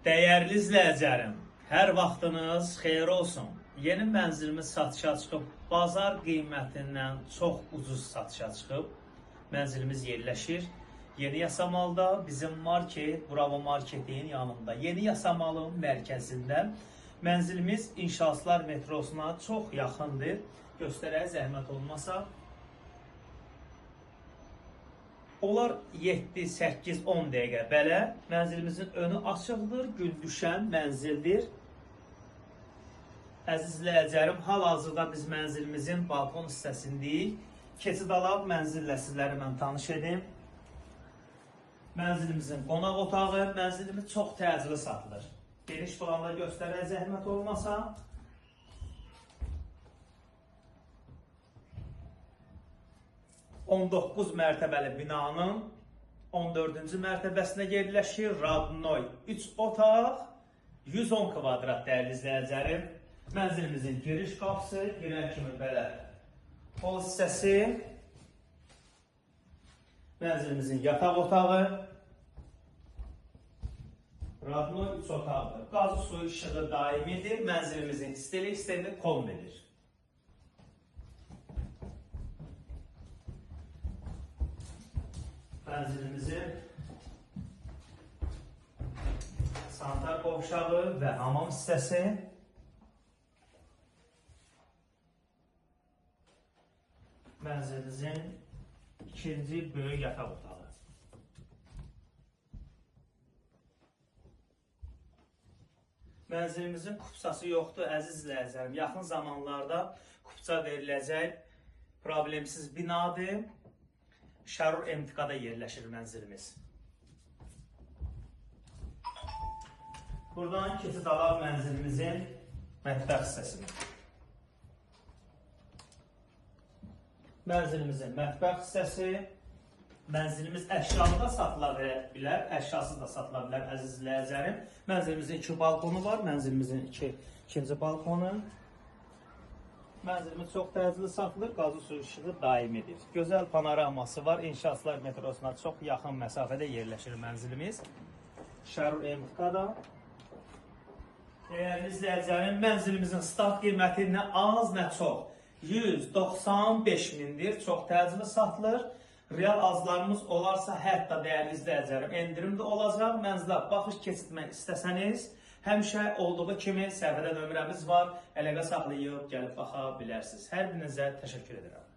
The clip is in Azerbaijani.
Değerli izləyicilərim, hər vaxtınız xeyir olsun. Yeni mənzilimiz satışa çıxıb, bazar qiymətindən çox ucuz satışa çıxıb. Mənzilimiz yerləşir Yeni Yasamalda, bizim market, Bravo Marketin yanında. Yeni Yasamalın mərkəzində. Mənzilimiz İnşaatlar metrosuna çox yaxındır. Göstərək, zəhmət olmasa. Onlar 7, 8, 10 dəqiqə belə. Mənzilimizin önü açıqdır, gün düşən mənzildir. Əziz izləyicilərim, hal-hazırda biz mənzilimizin balkon hissəsindəyik. Keçid alaq mənzillə sizləri mən tanış edim. Mənzilimizin qonaq otağı, mənzilimiz çox təcili satılır. Geniş planda göstərək, zəhmət olmasa. On 19 mərtəbəli binanın 14-cü mərtəbəsinə yerləşir. Radnoy 3 otaq, 110 kvadrat dəyərli izləyicilərim. Mənzilimizin giriş qapısı, girən kimi belə hol hissəsi. Mənzilimizin yataq otağı. Radnoy 3 otaqdır. Qazı suyu işığı daimidir. Mənzilimizin istilik sistemi kombidir. Mənzilimizin sanitar qovşağı və hamam hissəsi. Mənzilimizin ikinci böyük yataq otağı. Mənzilimizin kupçası yoxdur, əziz izləyicilərim. Yaxın zamanlarda kupça veriləcək problemsiz binadır. Şərur MTK-da yerləşir mənzilimiz. Buradan keçid alaq mənzilimizin mətbəx hissəsini. Mənzilimizin mətbəx hissəsi. Mənzilimiz əşyalı da satıla bilər, əşyasız da satıla bilər, əziz izləyicilərim. Mənzilimizin 2 balkonu var, mənzilimizin ikinci balkonu. Mənzilimiz çox təcili satılır, qazı suyu işığı daimidir. Gözəl panoraması var, İnşaatlar metrosuna çox yaxın məsafədə yerləşir mənzilimiz. Şərur MTK-da. Dəyərli izləyicilərim, mənzilimizin start qiyməti nə az, nə çox. 195 mindir, çox təcili satılır. Real azlarımız olarsa, hətta dəyərli izləyicilərim, endirim də olacaq. Mənzilə baxış keçirmək istəsəniz, həmişə olduğu kimi səhifədə nömrəmiz var. Əlaqə saxlayıb gəlib baxa bilərsiniz. Hər birinizə təşəkkür edirəm.